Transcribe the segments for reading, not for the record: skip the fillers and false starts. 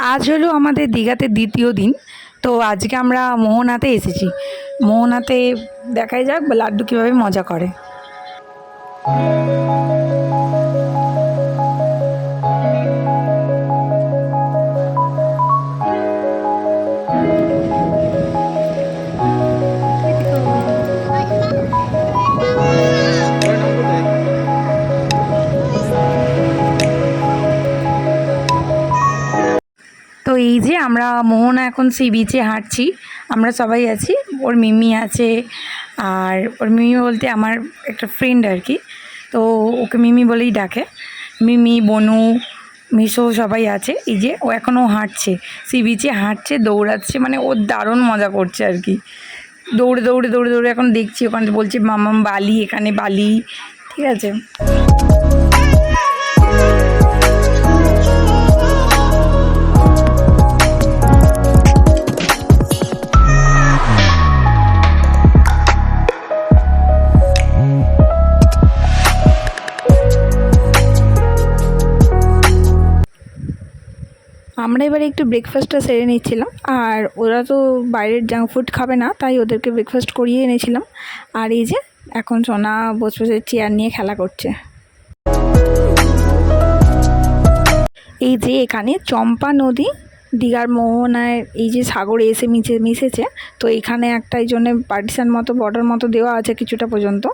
আজ হলো আমাদের দীঘাতে দ্বিতীয় দিন। তো আজকে আমরা মোহনাতে এসেছি। মোহনাতে দেখাই যাক লাড্ডু কীভাবে মজা করে। তো এই যে আমরা মোহনা এখন সি বিচে হাঁটছি, আমরা সবাই আছি। ওর মিমি আছে, আর ওর মিমি বলতে আমার একটা ফ্রেন্ড আর কি, তো ওকে মিমি বলেই ডাকে। মিমি, বনু, মিশো সবাই আছে। এই যে ও এখনও হাঁটছে, সি বিচে হাঁটছে, দৌড়াচ্ছে, মানে ও দারুণ মজা করছে আর কি। দৌড়ে দৌড়ে দৌড়ে দৌড়ে এখন দেখছি ওখানে বলছে মামাম বালি, এখানে বালি। ঠিক আছে। আমরা এবারে একটু ব্রেকফাস্টটা সেরে নিচ্ছিলাম, আর ওরা তো বাইরের জাঙ্ক ফুড খাবে না, তাই ওদেরকে ব্রেকফাস্ট করিয়ে এনেছিলাম। আর এই যে এখন সোনা বসে বসে চেয়ার নিয়ে খেলা করছে। এই যে এখানে চম্পা নদী দীঘার মোহনায় এই যে সাগরে এসে মিশেছে, তো এখানে একটা এই জন্যে পার্টিশান মতো বর্ডার মতো দেওয়া আছে কিছুটা পর্যন্ত।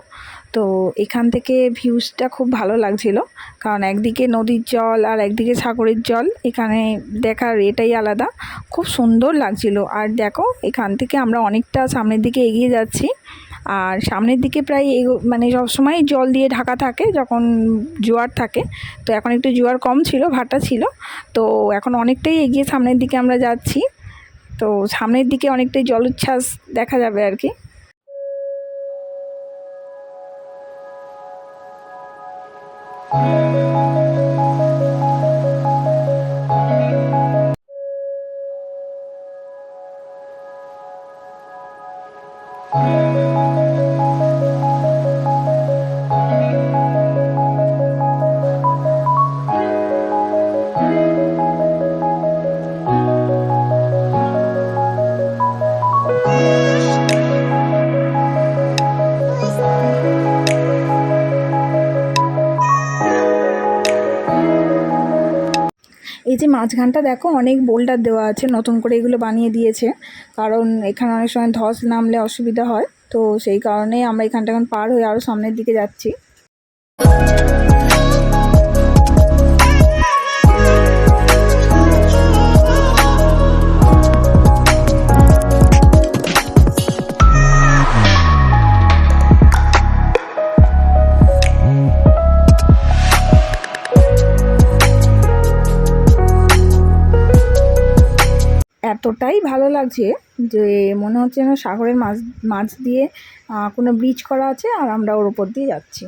তো এখান থেকে ভিউজটা খুব ভালো লাগছিল, কারণ একদিকে নদীর জল আর একদিকে সাগরের জল, এখানে দেখার এটাই আলাদা, খুব সুন্দর লাগছিল। আর দেখো এখান থেকে আমরা অনেকটা সামনের দিকে এগিয়ে যাচ্ছি, আর সামনের দিকে প্রায় মানে সবসময় জল দিয়ে ঢাকা থাকে যখন জোয়ার থাকে। তো এখন একটু জোয়ার কম ছিল, ভাটা ছিল। তো এখন অনেকটাই এগিয়ে সামনের দিকে আমরা যাচ্ছি, তো সামনের দিকে অনেকটাই জলোচ্ছ্বাস দেখা যাবে আর কি। এই যে মাঝখানটা দেখো অনেক বোল্ডার দেওয়া আছে, নতুন করে এগুলো বানিয়ে দিয়েছে, কারণ এখানে অনেক সময় ধস নামলে অসুবিধা হয়। তো সেই কারণেই আমরা এখানটা এখন পার হয়ে আরও সামনের দিকে যাচ্ছি। এতটাই ভালো লাগছে যে মনে হচ্ছে যেন সাগরের মাছ দিয়ে কোনো ব্রিজ করা আছে, আর আমরা ওর উপর দিয়ে যাচ্ছি।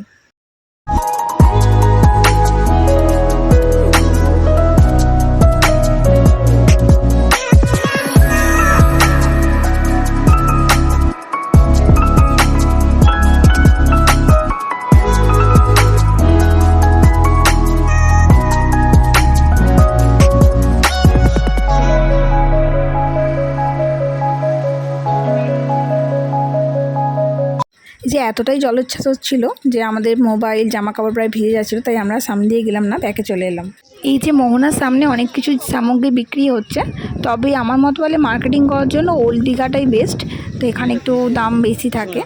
যে এতটাই জলোচ্ছ্বাস হচ্ছিল যে আমাদের মোবাইল জামা কাপড় প্রায় ভিজে যাচ্ছিলো, তাই আমরা সামনে দিয়ে গেলাম না, ব্যাকে চলে এলাম। এই যে মোহনার সামনে অনেক কিছু সামগ্রী বিক্রি হচ্ছে, তবে আমার মত বলে মার্কেটিং করার জন্য ওল্ড দীঘাটাই বেস্ট। তো এখানে একটু দাম বেশি থাকে,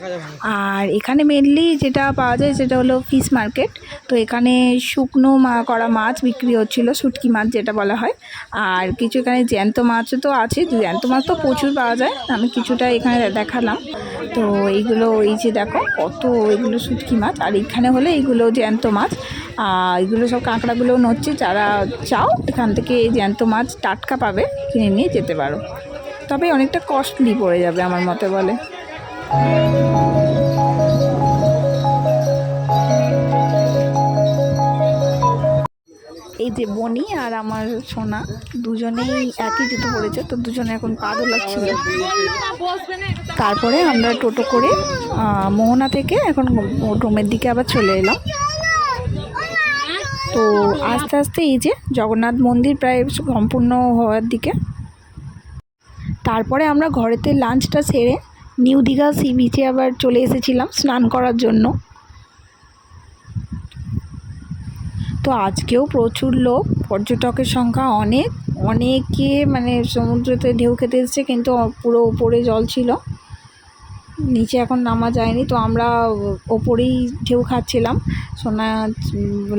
আর এখানে মেনলি যেটা পাওয়া যায় সেটা হলো ফিশ মার্কেট। তো এখানে শুকনো করা মাছ বিক্রি হচ্ছিলো, শুটকি মাছ যেটা বলা হয়। আর কিছু এখানে জ্যান্ত মাছও তো আছে, জ্যান্ত মাছ তো প্রচুর পাওয়া যায়, আমি কিছুটা এখানে দেখালাম। তো এইগুলো এই যে দেখো কত, এগুলো শুটকি মাছ, আর এখানে হলে এইগুলো জ্যান্ত মাছ। এগুলো সব কাঁকড়াগুলো নড়ছে, যারা চাও এখান থেকে জ্যান্ত মাছ টাটকা পাবে, কিনে নিয়ে যেতে পারো, তবে অনেকটা কস্টলি পড়ে যাবে আমার মতে বলে। এই যে বনি আর আমার সোনা দুজনেই একই জুতো পড়েছে, তো দুজনে এখন পা দোলাচ্ছিল। তারপরে আমরা টোটো করে মোহনা থেকে এখন রুমের দিকে আবার চলে এলাম। তো আস্তে আস্তে এই যে জগন্নাথ মন্দির প্রায় সম্পূর্ণ হওয়ার দিকে। তারপরে আমরা ঘরেতে লাঞ্চটা সেরে নিউ দীঘা সি বিচে আবার চলে এসেছিলাম স্নান করার জন্য। তো আজকেও প্রচুর লোক, পর্যটকের সংখ্যা অনেকে মানে সমুদ্রতে ঢেউ খেতে এসেছে, কিন্তু পুরো ওপরে জল ছিল, নিচে এখন নামা যায়নি। তো আমরা ওপরেই ঢেউ খাচ্ছিলাম। সোনা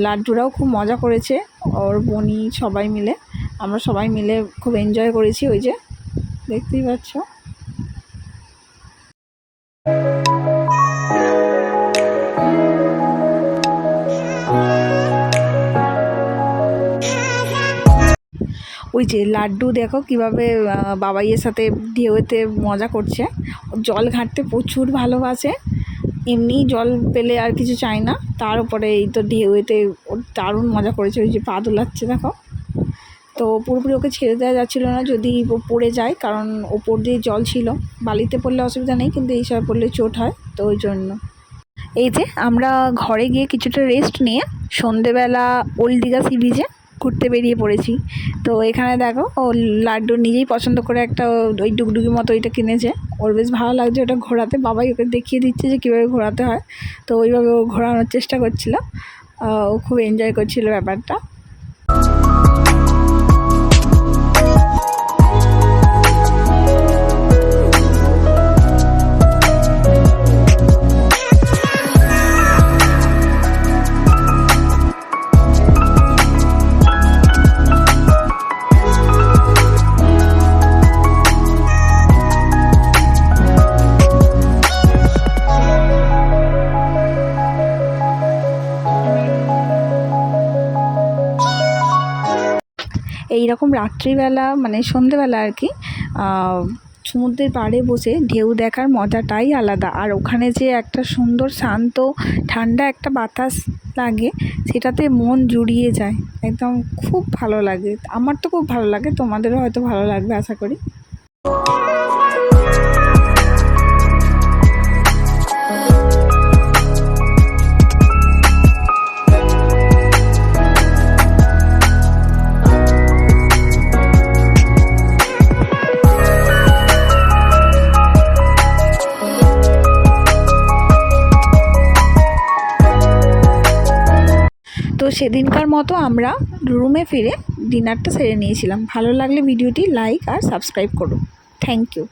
লাড্ডুরাও খুব মজা করেছে, ওর বনি সবাই মিলে, আমরা সবাই মিলে খুব এনজয় করেছি। ওই যে দেখতেই পাচ্ছ। ওই যে লাড্ডু দেখো কিভাবে বাবাইয়ের সাথে ঢেউতে মজা করছে। জল ঘাঁটতে প্রচুর ভালোবাসে, এমনি জল পেলে আর কিছু চাই না, তার উপরে এই তো ঢেউতে ওর দারুণ মজা করেছে। ওই যে পা দোলাচ্ছে দেখো। তো পুরোপুরি ওকে ছেড়ে দেওয়া যাচ্ছিলো না, যদি পড়ে যায়, কারণ ওপর দিয়ে জল ছিল। বালিতে পড়লে অসুবিধা নেই, কিন্তু এই সব পড়লে চোট হয়, তো ওই জন্য। এই যে আমরা ঘরে গিয়ে কিছুটা রেস্ট নিয়ে সন্ধেবেলা ওল্ড দীঘা সি বিচে ঘুরতে বেরিয়ে পড়েছি। তো এখানে দেখো ও লাড্ডু নিজেই পছন্দ করে একটা ওই ডুগডুগির মতো ওইটা কিনেছে, ওর বেশ ভালো লাগছে ওটা ঘোরাতে। বাবাই ওকে দেখিয়ে দিচ্ছে যে কীভাবে ঘোরাতে হয়, তো ওইভাবে ও ঘোরানোর চেষ্টা করছিল। ও খুব এনজয় করছিল ব্যাপারটা। এই রকম রাত্রিবেলা মানে সন্ধেবেলা আর কি সমুদ্রের পাড়ে বসে ঢেউ দেখার মজাটাই আলাদা। আর ওখানে যে একটা সুন্দর শান্ত ঠান্ডা একটা বাতাস লাগে, সেটাতে মন জুড়িয়ে যায়, একদম খুব ভালো লাগে। আমার তো খুব ভালো লাগে, তোমাদেরও হয়তো ভালো লাগবে আশা করি। তো সেদিনকার মতো আমরা রুমে ফিরে ডিনারটা সেরে নিয়েছিলাম। ভালো লাগলে ভিডিওটি লাইক আর সাবস্ক্রাইব করুন। Thank you.